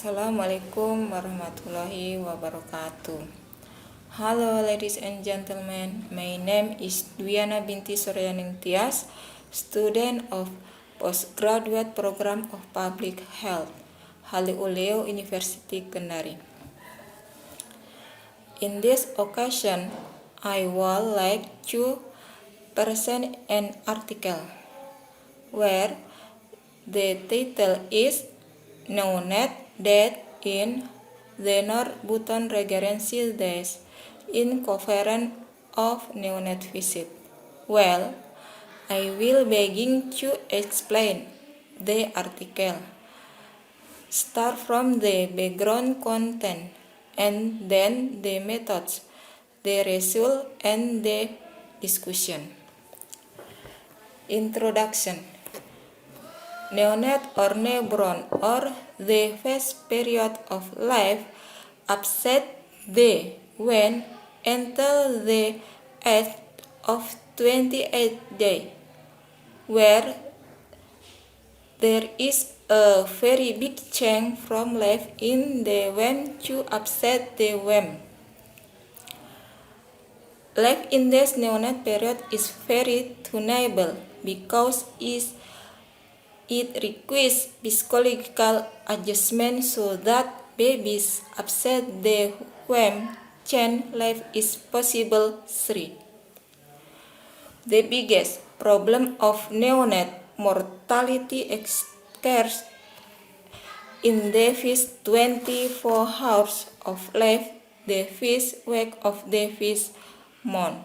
Assalamualaikum warahmatullahi wabarakatuh. Hello ladies and gentlemen, my name is Dwiana Binti Suryaningtyas, student of Postgraduate Program of Public Health, Haliluleo University, Kendari. In this occasion, I would like to present an article where the title is Neonatal Death in the North Buton Regency Days in Converage of Neonatal Visit. Well, I will begin to explain the article. Start from the background content and then the methods, the result, and the discussion. Introduction. Neonate or newborn or the first period of life upset the when until the age of 28 days, where there is a very big change from life in the womb to upset the womb. Life in this neonate period is very tunable because it requires psychological adjustment so that babies upset the womb change life is possible. 3. The biggest problem of neonate mortality occurs in the first 24 hours of life, the first week of the first month.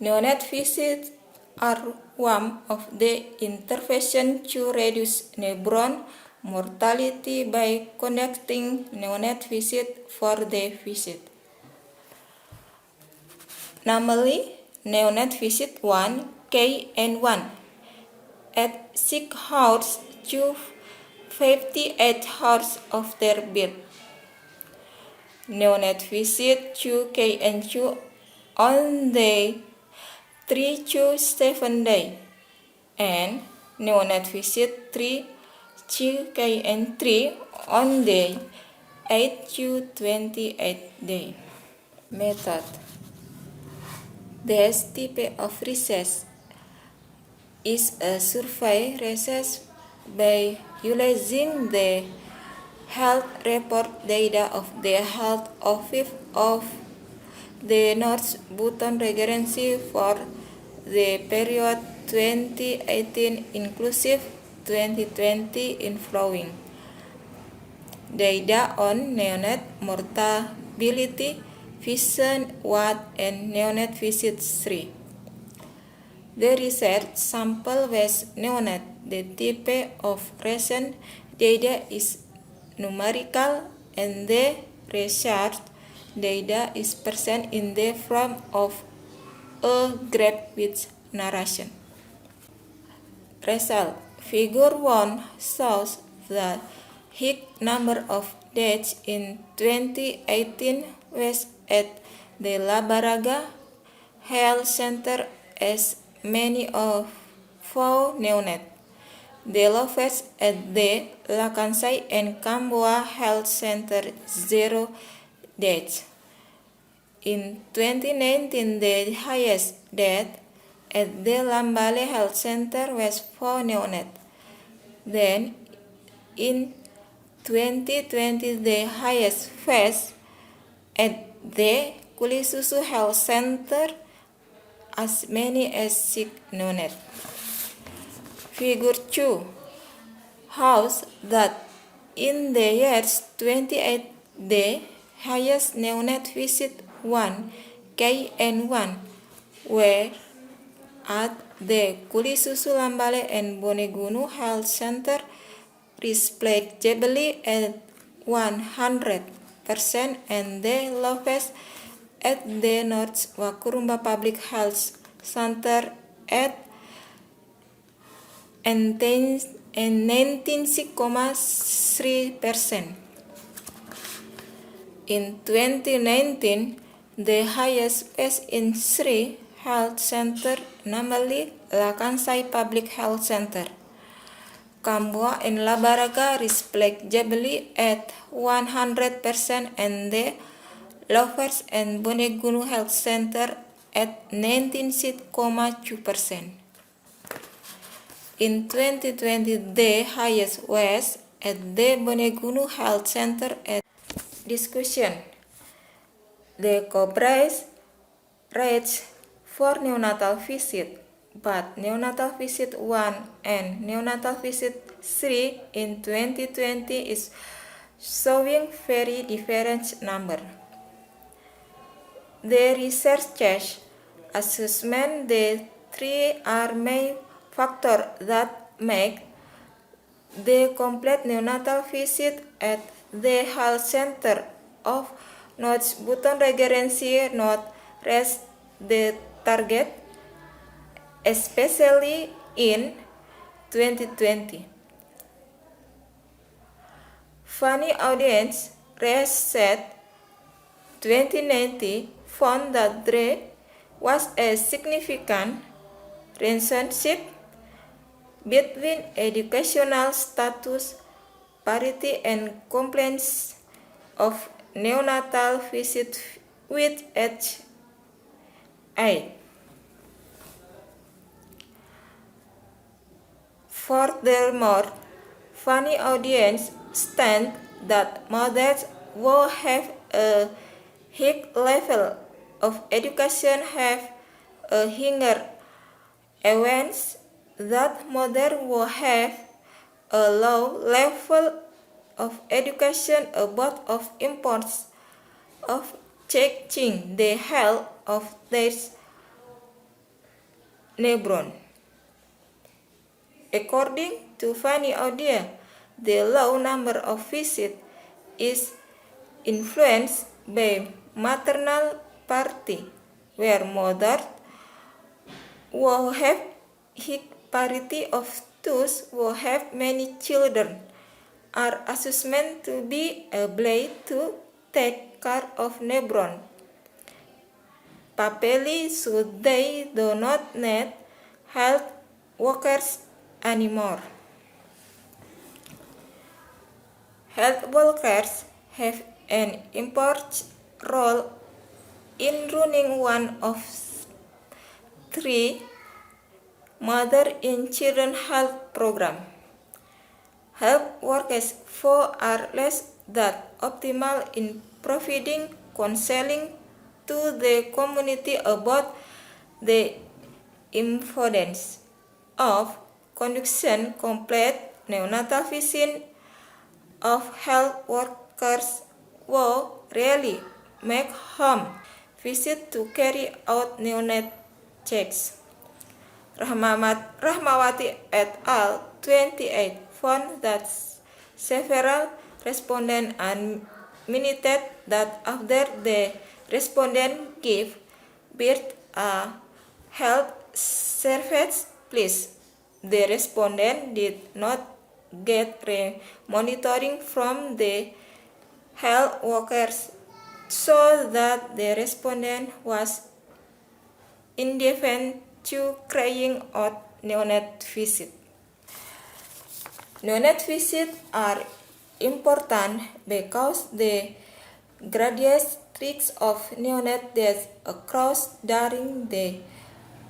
Neonate visits are one of the interventions to reduce newborn mortality by conducting neonate visit for the visit. Namely, neonate visit 1, K and 1 at 6 hours to 58 hours after birth. Neonate visit 2, K and 2 on day 3 to 7 days, and neonate visit 3, 2, K and 3 on day 8 to 28 days. Method. This type of research is a survey research by utilizing the health report data of the health office of the North Buton Regency for the period 2018 inclusive 2020 inflowing. Data on neonate mortality vision 1 and neonate visit 3. The research sample was neonate. The type of recent data is numerical and the research data is present in the form of a graph with narration. Result. Figure 1 shows the high number of deaths in 2018 was at the Labaraga Health Center as many of 4 neonates. The lowest at the Lakansai and Kamboa Health Center 0 deaths. In 2019, the highest death at the Lambale Health Center was 4 neonates. Then, in 2020, the highest was at the Kulisusu Health Center, as many as 6 neonates. Figure 2 shows that in the years 28, the highest neonate visit 1, K and 1 were at the Kulisusu Lambale and Bonegunu Health Center, respectively at 100%, and the lowest at the North Wakurumba Public Health Center at 19.3%. In 2019, the highest was in 3 health centers, namely Lakansai Public Health Center, Camboa and Labaraga respectively at 100% and the Lovers and Bonegunu Health Center at 19.2%. In 2020, the highest was at the Bonegunu Health Center at discussion. The coverage rates for neonatal visit, but neonatal visit 1 and neonatal visit 3 in 2020 is showing very different number. The researchers assessment the three are main factors that make the complete neonatal visit at the health center of North Buton Regency not reach the target, especially in 2020. Funny audience research 2019 found that there was a significant relationship between educational status, parity, and compliance of neonatal visit with age 8. Furthermore, funny audience stand that mothers will have a high level of education have a higher awareness that mothers will have a low level of education about of importance of checking the health of their newborn. According to Fanny Odia, the low number of visits is influenced by maternal parity, where mothers will have high parity of those who have many children are assumed to be able to take care of newborn. Papally, so they do not need health workers anymore. Health workers have an important role in running one of 3 mother and children health program. Health workers are less than optimal in providing counseling to the community about the importance of conducting complete neonatal visit of health workers will really make home visit to carry out neonate checks. Rahmawati et al. 28 found that several respondents admitted that after the respondent gave birth a health service place, the respondent did not get monitoring from the health workers, so that the respondent was indifferent to carrying out neonate visit. Neonate visits are important because the greatest risk of neonate death occurs during the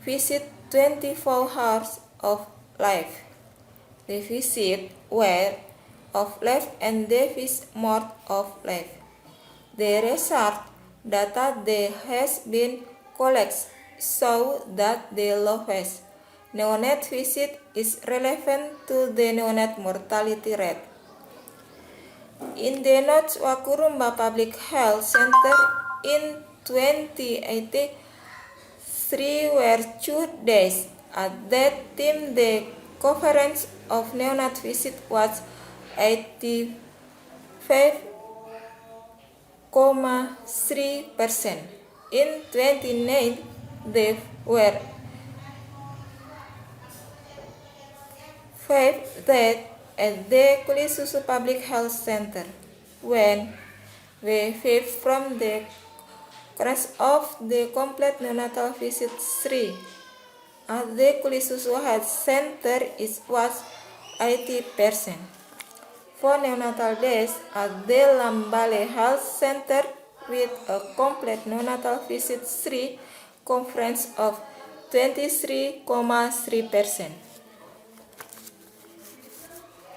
visit 24 hours of life. The visit were of life and the visit mode of life. The research data that has been collected show that the lowest neonate visit is relevant to the neonate mortality rate. In the North Wakurumba Public Health Center in 2018, 3 were 2 days. At that time, the coverage of neonate visit was 85.3%. In 2009, there were 5 deaths at the Kulisusu Public Health Center, when we 5 from the crash of the complete neonatal visit 3. At the Kulisusu Health Center, it was 80%. For neonatal days at the Lambale Health Center with a complete neonatal visit 3 conference of 23,3%.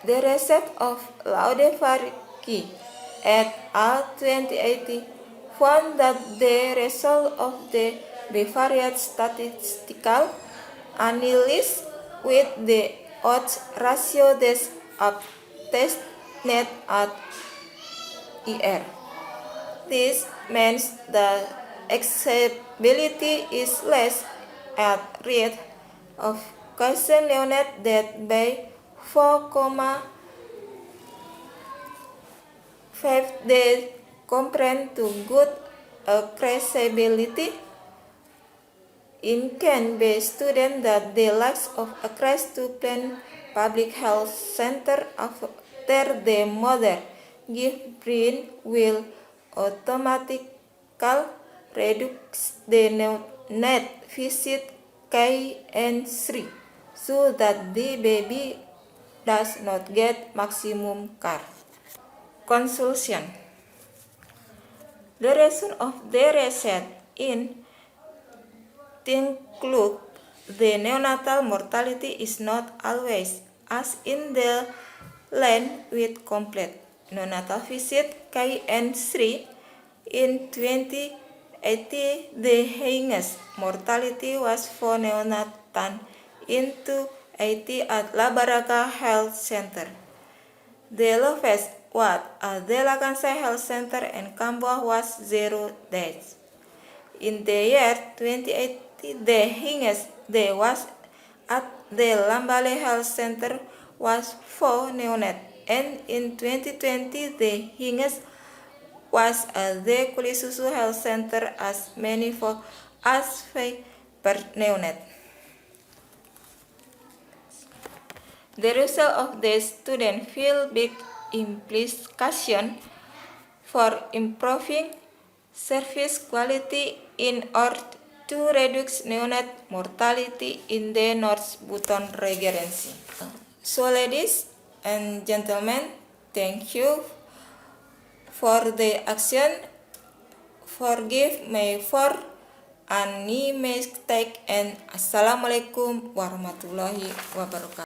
The result of Laudevarki et al. 2018 found that the result of the bivariate statistical analysis with the odds ratio des obtested at ER. This means the accessibility is less at risk of causing neonate death by 4,5 days compared to good accessibility. It can be students that the lack of access to planned public health center after the mother gives birth will automatically reduce the neonate visit K and 3 so that the baby does not get maximum care. Conclusion. The result of the research in conclude the neonatal mortality is not always as in the line with complete neonatal visit KN3 in 2018. The highest mortality was for neonatal in 2018 at La Baraka Health Center. The lowest was at the Lacansay Health Center in Cambodia was 0 deaths. In the year 2018, the highest death was at the Lambale Health Center was 4 neonates, and in 2020 the highest was at the Kulisusu Health Center as many as 5 per neonate. The result of the student feel big implication for improving service quality in order to reduce neonate mortality in the North Buton Regency. So ladies and gentlemen, thank you for the action. Forgive me for any mistake and Assalamualaikum warahmatullahi wabarakatuh.